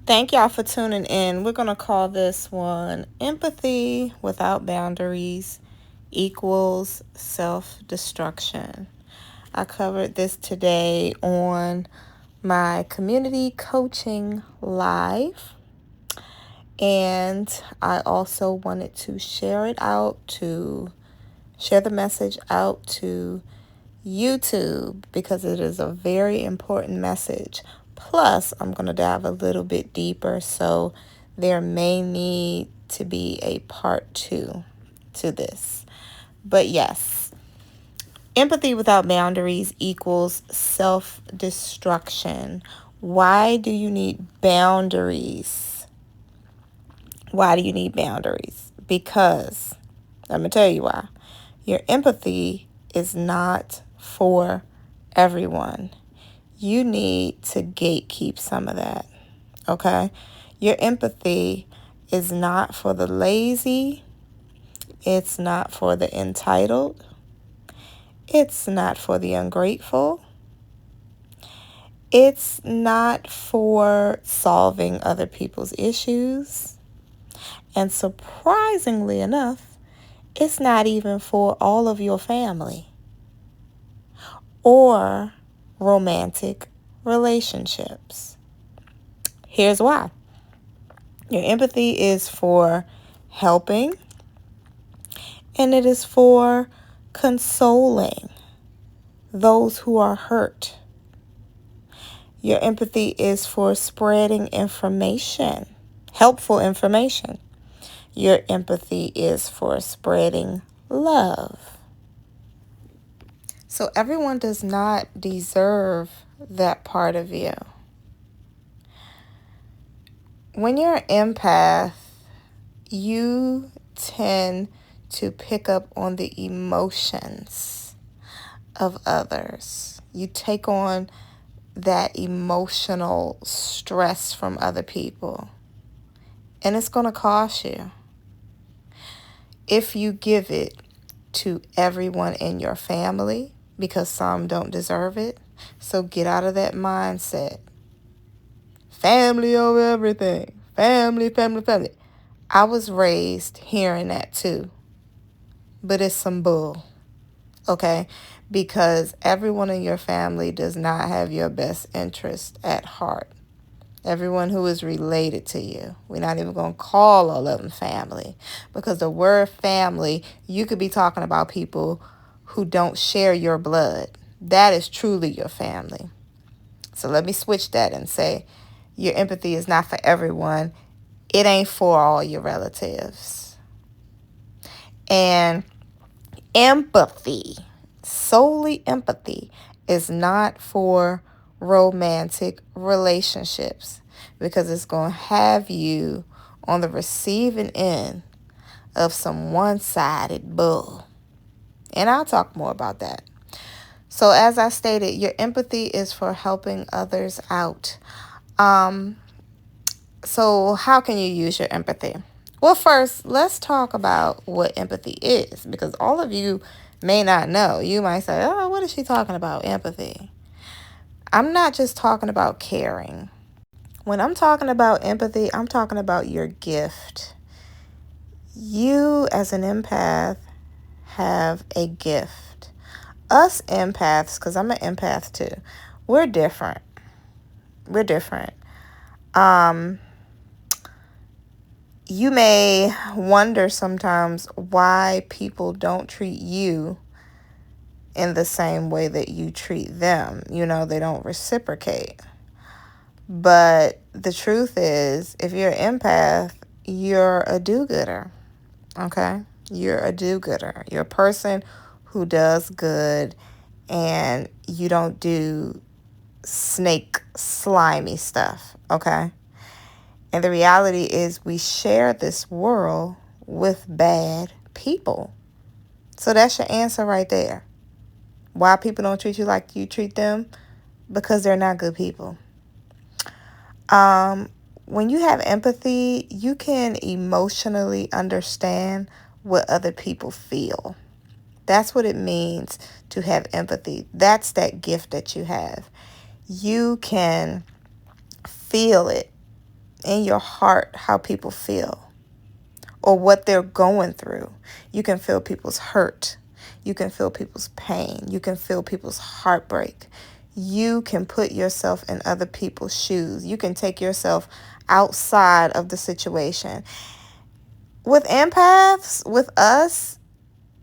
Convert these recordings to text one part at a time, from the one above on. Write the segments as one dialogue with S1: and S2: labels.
S1: Thank y'all for tuning in. We're going to call this one Empathy Without Boundaries Equals Self-Destruction. I covered this today on my community coaching live, and I also wanted to share the message out to YouTube because it is a very important message. Plus, I'm going to dive a little bit deeper, so there may need to be a part 2 to this. But yes, empathy without boundaries equals self-destruction. Why do you need boundaries? Why do you need boundaries? Because, let me tell you why. Your empathy is not for everyone. You need to gatekeep some of that, okay? Your empathy is not for the lazy. It's not for the entitled. It's not for the ungrateful. It's not for solving other people's issues. And surprisingly enough, it's not even for all of your family or romantic relationships. Here's why. Your empathy is for helping, and it is for consoling those who are hurt. Your empathy is for spreading information, helpful information. Your empathy is for spreading love. So everyone does not deserve that part of you. When you're an empath, you tend to pick up on the emotions of others. You take on that emotional stress from other people, and it's going to cost you if you give it to everyone in your family, because some don't deserve it. So get out of that mindset. Family over everything. Family, family, family. I was raised hearing that too. But it's some bull. Okay? Because everyone in your family does not have your best interest at heart. Everyone who is related to you. We're not even going to call all of them family. Because the word family, you could be talking about people who don't share your blood. That is truly your family. So let me switch that and say your empathy is not for everyone. It ain't for all your relatives. And empathy, solely empathy, is not for romantic relationships, because it's going to have you on the receiving end of some one-sided bull. And I'll talk more about that. So as I stated, your empathy is for helping others out. So how can you use your empathy? Well, first, let's talk about what empathy is, because all of you may not know. You might say, oh, what is she talking about, empathy? I'm not just talking about caring. When I'm talking about empathy, I'm talking about your gift. You, as an empath, have a gift. Us empaths, because I'm an empath too, we're different. We're different. You may wonder sometimes why people don't treat you in the same way that you treat them. You know, they don't reciprocate. But the truth is, if you're an empath, you're a do-gooder, okay? You're a do-gooder. You're a person who does good, and you don't do snake, slimy stuff, okay? And the reality is we share this world with bad people. So that's your answer right there. Why people don't treat you like you treat them? Because they're not good people. When you have empathy, you can emotionally understand what other people feel. That's what it means to have empathy. That's that gift that you have. You can feel it in your heart how people feel or what they're going through. You can feel people's hurt. You can feel people's pain. You can feel people's heartbreak. You can put yourself in other people's shoes. You can take yourself outside of the situation. With empaths, with us,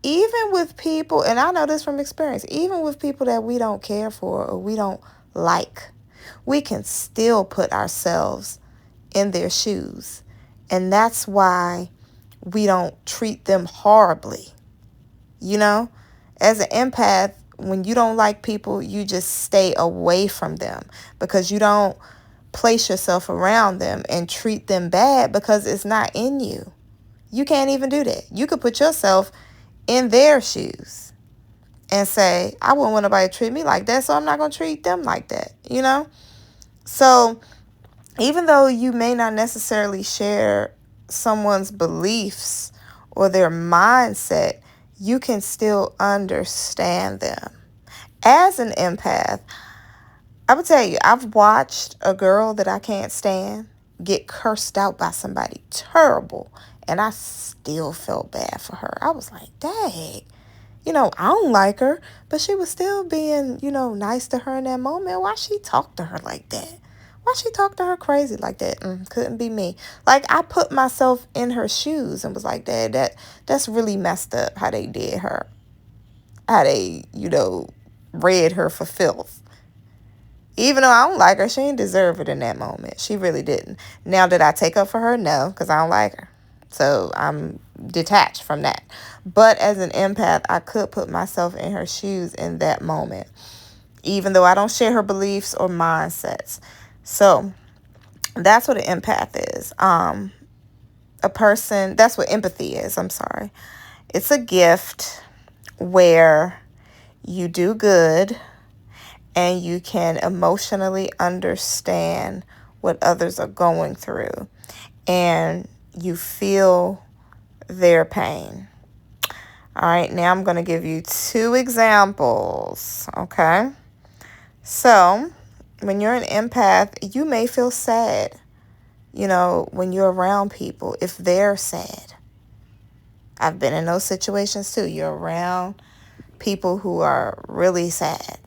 S1: even with people, and I know this from experience, even with people that we don't care for or we don't like, we can still put ourselves in their shoes. And that's why we don't treat them horribly. You know, as an empath, when you don't like people, you just stay away from them because you don't place yourself around them and treat them bad because it's not in you. You can't even do that. You could put yourself in their shoes and say, I wouldn't want nobody to treat me like that, so I'm not going to treat them like that, you know? So even though you may not necessarily share someone's beliefs or their mindset, you can still understand them. As an empath, I would tell you, I've watched a girl that I can't stand get cursed out by somebody terrible, and I still felt bad for her. I was like, dang, I don't like her, but she was still being, nice to her in that moment. Why she talk to her like that? Why she talk to her crazy like that? Couldn't be me. Like, I put myself in her shoes and was like, Dad, that's really messed up how they did her. How they, read her for filth. Even though I don't like her, she didn't deserve it in that moment. She really didn't. Now, did I take up for her? No, because I don't like her. So I'm detached from that. But as an empath, I could put myself in her shoes in that moment, even though I don't share her beliefs or mindsets. So that's what an empath is. That's what empathy is. I'm sorry. It's a gift where you do good and you can emotionally understand what others are going through and you feel their pain. All right, now I'm going to give you 2 examples, okay? So, when you're an empath, you may feel sad, when you're around people, if they're sad. I've been in those situations too. You're around people who are really sad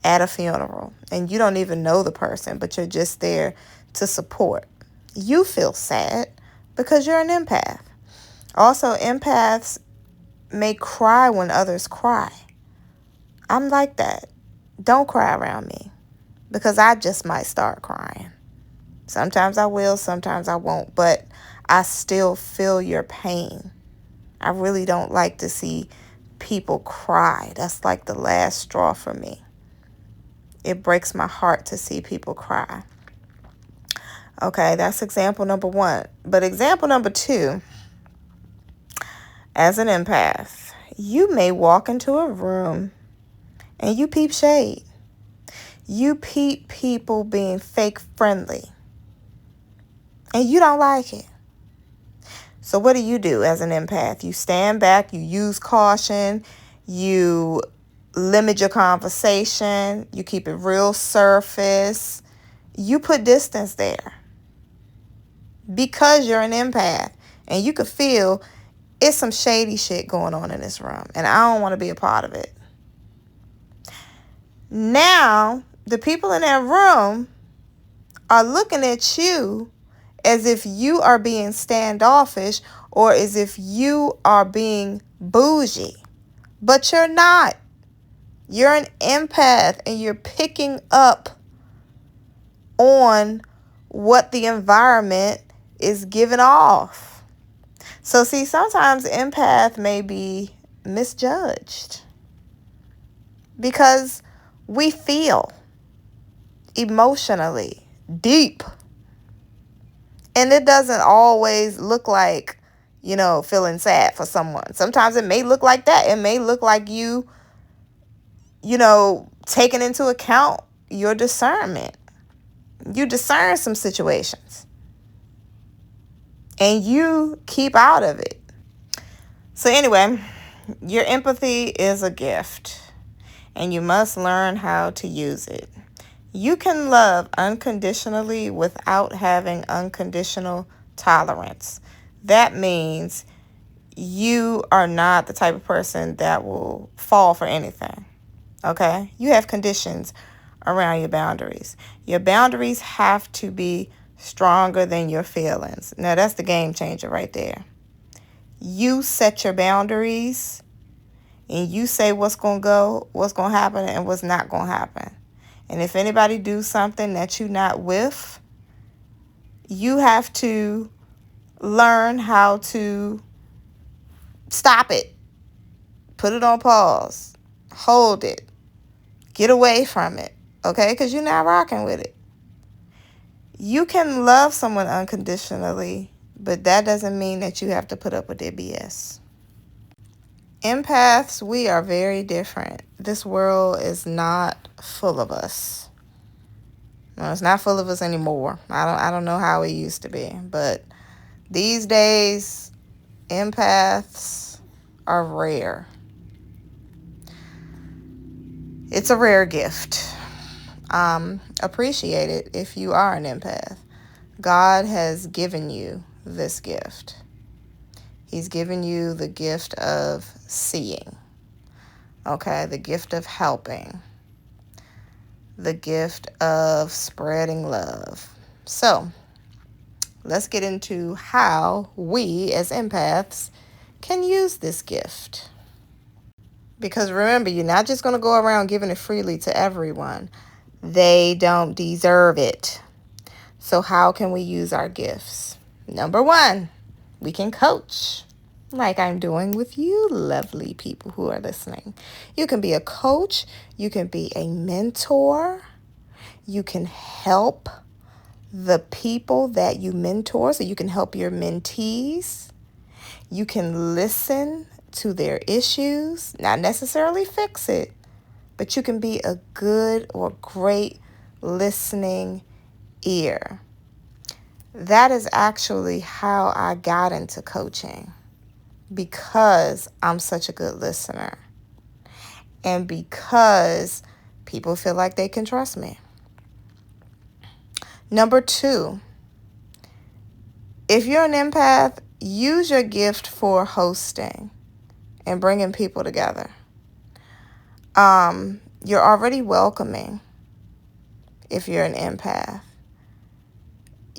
S1: at a funeral, and you don't even know the person, but you're just there to support. You feel sad because you're an empath. Also, empaths may cry when others cry. I'm like that. Don't cry around me because I just might start crying. Sometimes I will, sometimes I won't, but I still feel your pain. I really don't like to see people cry. That's like the last straw for me. It breaks my heart to see people cry. Okay, that's example number 1. But example number 2, as an empath, you may walk into a room and you peep shade. You peep people being fake friendly. And you don't like it. So what do as an empath? You stand back, you use caution, you limit your conversation, you keep it real surface. You put distance there because you're an empath and you could feel it's some shady shit going on in this room and I don't want to be a part of it. Now, the people in that room are looking at you as if you are being standoffish or as if you are being bougie. But you're not. You're an empath and you're picking up on what the environment is giving off. So see, sometimes empath may be misjudged because we feel emotionally deep. And it doesn't always look like, feeling sad for someone. Sometimes it may look like that. It may look like you taking into account your discernment. You discern some situations. And you keep out of it. So anyway, your empathy is a gift. And you must learn how to use it. You can love unconditionally without having unconditional tolerance. That means you are not the type of person that will fall for anything. Okay? You have conditions around your boundaries. Your boundaries have to be stronger than your feelings. Now, that's the game changer right there. You set your boundaries and you say what's going to go, what's going to happen, and what's not going to happen. And if anybody do something that you're not with, you have to learn how to stop it, put it on pause, hold it, get away from it, okay? Because you're not rocking with it. You can love someone unconditionally, but that doesn't mean that you have to put up with their BS. Empaths, we are very different. This world is not full of us. No, it's not full of us anymore. I don't know how it used to be, but these days, empaths are rare. It's a rare gift. Appreciate it if you are an empath. God has given you this gift. He's given you the gift of seeing, okay? The gift of helping, the gift of spreading love. So, let's get into how we as empaths can use this gift. Because remember, you're not just going to go around giving it freely to everyone. They don't deserve it. So how can we use our gifts? Number one, we can coach, like I'm doing with you lovely people who are listening. You can be a coach. You can be a mentor. You can help the people that you mentor, so you can help your mentees. You can listen to their issues, not necessarily fix it, but you can be a good or great listening ear. That is actually how I got into coaching, because I'm such a good listener and because people feel like they can trust me. Number two, if you're an empath, use your gift for hosting and bringing people together. You're already welcoming if you're an empath.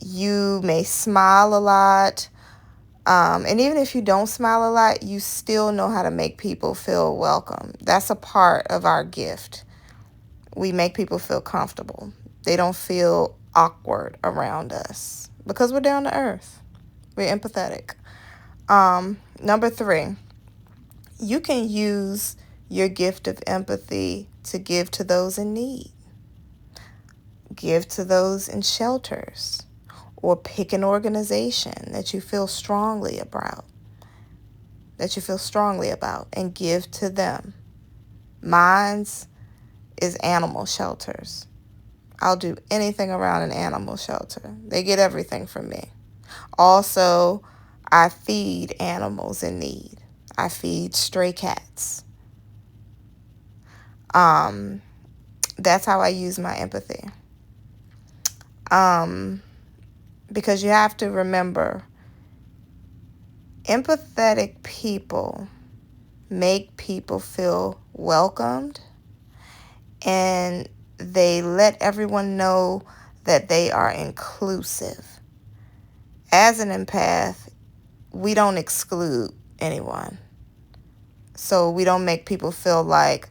S1: You may smile a lot. And even if you don't smile a lot, you still know how to make people feel welcome. That's a part of our gift. We make people feel comfortable. They don't feel awkward around us because we're down to earth. We're empathetic. Number three, you can use your gift of empathy to give to those in need. Give to those in shelters, or pick an organization that you feel strongly about, and give to them. Mine's is animal shelters. I'll do anything around an animal shelter. They get everything from me. Also, I feed animals in need. I feed stray cats. That's how I use my empathy. Because you have to remember, empathetic people make people feel welcomed, and they let everyone know that they are inclusive. As an empath, we don't exclude anyone. So we don't make people feel like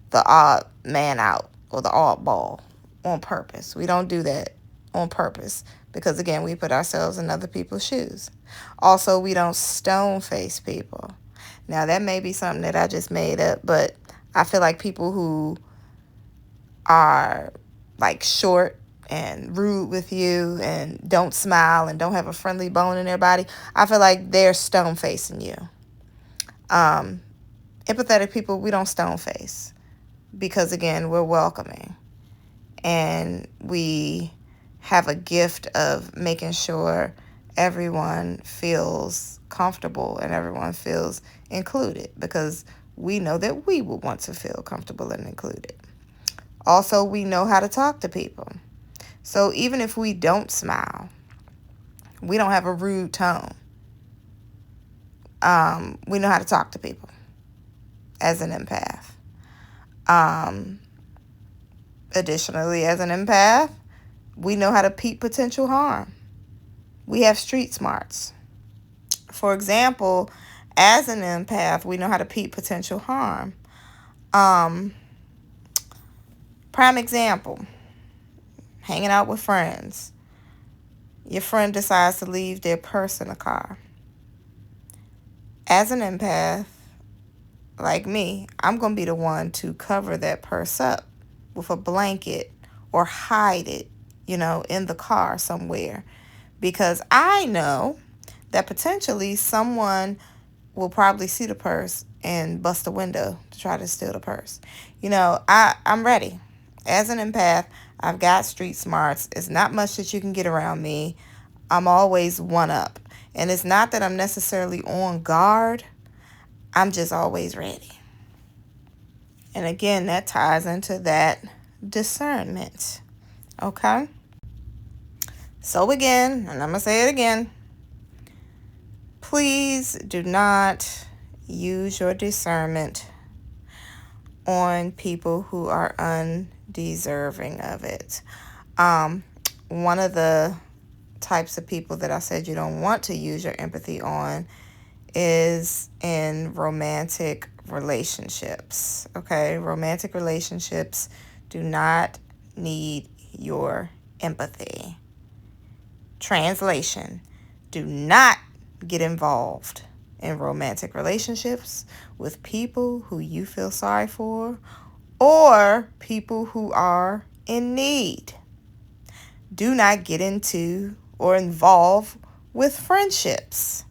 S1: the odd man out or the odd ball on purpose. We don't do that on purpose because, again, we put ourselves in other people's shoes. Also, we don't stone face people. Now, that may be something that I just made up, but I feel like people who are like short and rude with you and don't smile and don't have a friendly bone in their body, I feel like they're stone facing you. Empathetic people, we don't stone face because, again, we're welcoming and we have a gift of making sure everyone feels comfortable and everyone feels included, because we know that we would want to feel comfortable and included. Also, we know how to talk to people. So even if we don't smile, we don't have a rude tone. We know how to talk to people as an empath. Additionally, as an empath, we know how to peep potential harm. We have street smarts. For example, as an empath, we know how to peep potential harm. Prime example, hanging out with friends. Your friend decides to leave their purse in the car. As an empath, like me, I'm going to be the one to cover that purse up with a blanket or hide it, in the car somewhere. Because I know that potentially someone will probably see the purse and bust the window to try to steal the purse. I'm ready. As an empath, I've got street smarts. It's not much that you can get around me. I'm always one up. And it's not that I'm necessarily on guard. I'm just always ready. And again, that ties into that discernment. Okay? So again, and I'm going to say it again, please do not use your discernment on people who are undeserving of it. One of the types of people that I said you don't want to use your empathy on is in romantic relationships. Okay? Romantic relationships do not need your empathy. Translation: do not get involved in romantic relationships with people who you feel sorry for or people who are in need. Do not get into or involve with friendships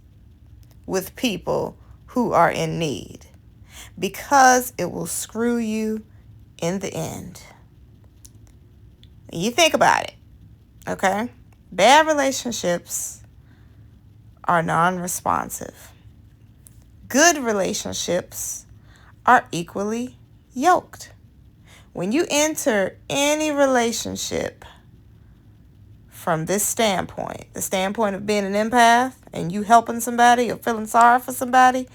S1: with people who are in need, because it will screw you in the end. You think about it, okay? Bad relationships are non-responsive. Good relationships are equally yoked. When you enter any relationship from this standpoint, the standpoint of being an empath and you helping somebody or feeling sorry for somebody,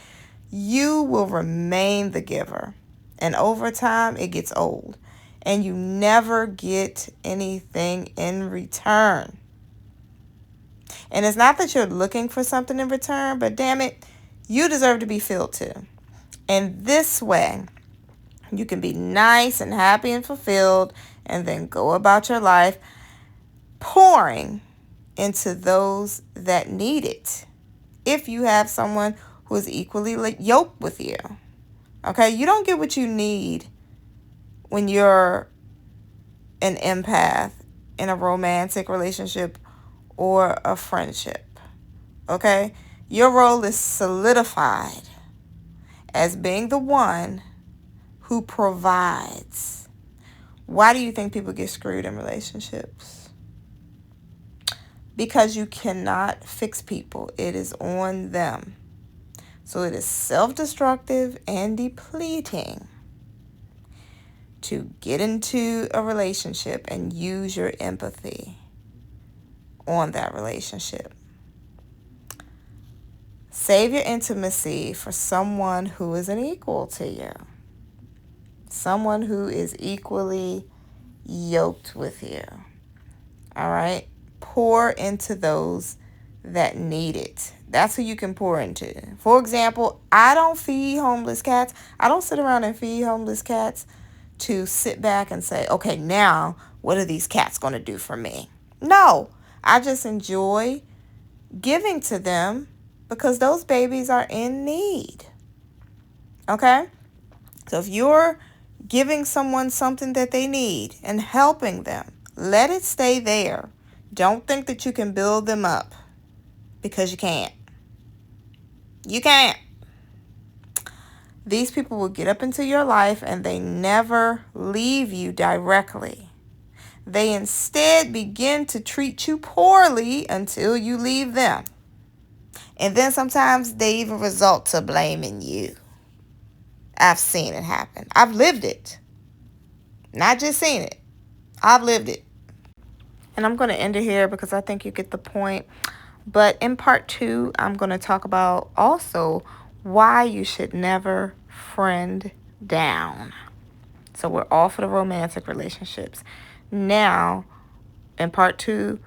S1: you will remain the giver. And over time, it gets old. And you never get anything in return. And it's not that you're looking for something in return, but damn it, you deserve to be filled too. And this way, you can be nice and happy and fulfilled and then go about your life pouring into those that need it. If you have someone who is equally yoked with you. Okay, you don't get what you need when you're an empath in a romantic relationship or a friendship. Okay, your role is solidified as being the one who provides. Why do you think people get screwed in relationships? Because you cannot fix people. It is on them. So it is self-destructive and depleting to get into a relationship and use your empathy on that relationship. Save your intimacy for someone who is an equal to you. Someone who is equally yoked with you. All right? Pour into those that need it. That's who you can pour into. For example, I don't feed homeless cats. I don't sit around and feed homeless cats to sit back and say, okay, now what are these cats going to do for me? No, I just enjoy giving to them because those babies are in need. Okay? So if you're giving someone something that they need and helping them, let it stay there. Don't think that you can build them up, because you can't. You can't. These people will get up into your life and they never leave you directly. They instead begin to treat you poorly until you leave them. And then sometimes they even result to blaming you. I've seen it happen. I've lived it. Not just seen it. I've lived it. And I'm going to end it here because I think you get the point. But in part 2, I'm going to talk about also why you should never friend down. So we're all for the romantic relationships. Now, in part 2,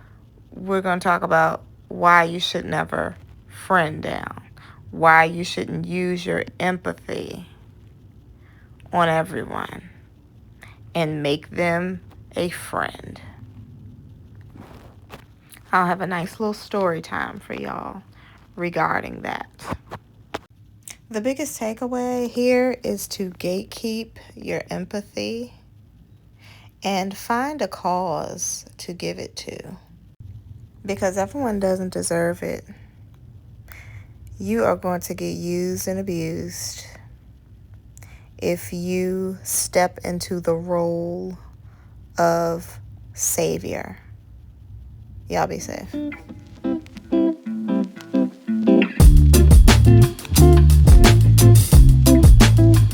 S1: we're going to talk about why you should never friend down. Why you shouldn't use your empathy on everyone and make them a friend. I'll have a nice little story time for y'all regarding that. The biggest takeaway here is to gatekeep your empathy and find a cause to give it to, because everyone doesn't deserve it. You are going to get used and abused if you step into the role of savior. Y'all be safe.